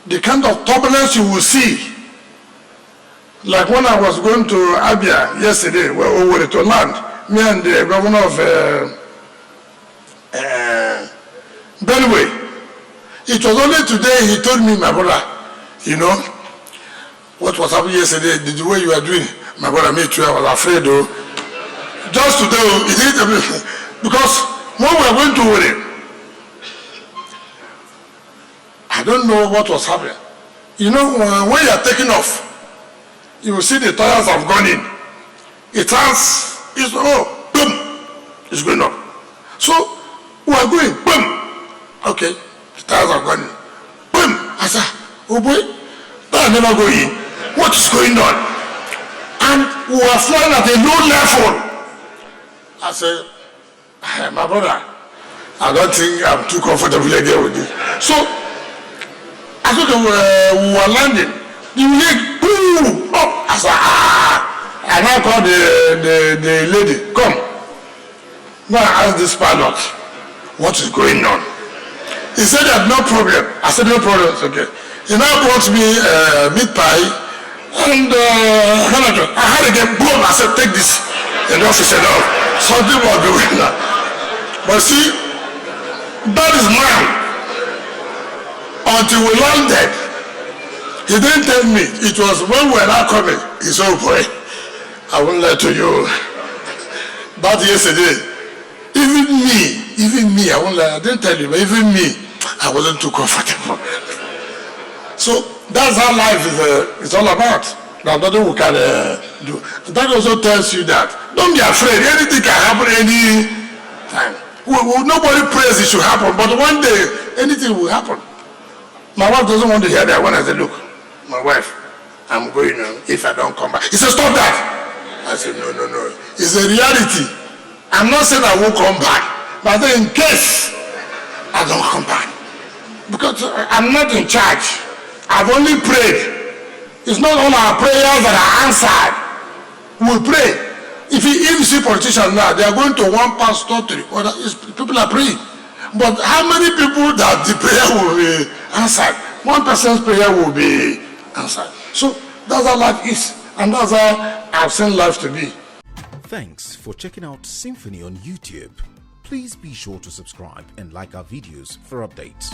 the kind of turbulence you will see. Like when I was going to Abia yesterday, where we were to land, me and the governor of Benue. It was only today he told me, my brother, you know, what was happening yesterday, the way you are doing, my brother, me too, I was afraid though. Just today, it is because when we were going to Wike, I don't know what was happening. You know, when you are taking off, you will see the tires have gone in. It has, it's, oh, boom, it's going up. So, we are going, boom, okay, the tires have gone in. Boom, I said, oh boy, that never go in. What is going on? And we were flying at a low level. I said, hey, my brother, I don't think I'm too comfortable again with this. So, I thought we were landing. The leg, boom, up. I said, and I called the lady, come. Now I asked this pilot, what is going on? He said, there's no problem. I said, no problem, it's okay. He now brought me meat pie, and I had to get boom. I said, take this. And the officer said, oh, something was going on. But see, that is mine. Until we landed, he didn't tell me. It was when we were not coming. He said, oh boy, I won't lie to you. That yesterday, even me, I won't lie, I didn't tell you, but even me, I wasn't too comfortable. So that's how life is all about. Now, nothing we can do. That also tells you that don't be afraid. Anything can happen any time. Nobody prays it should happen, but one day anything will happen. My wife doesn't want to hear that when I say, look, my wife, I'm going if I don't come back. He said, stop that. I said, no. It's a reality. I'm not saying I won't come back, but in case I don't come back, because I'm not in charge. I've only prayed. It's not all our prayers that are answered. We pray. If you see politicians now, they are going to one pastor to the other. People are praying. But how many people that the prayer will be answered? One person's prayer will be answered. So that's how life is. And that's how I've seen life to be. Thanks for checking out SYMFONI on YouTube. Please be sure to subscribe and like our videos for updates.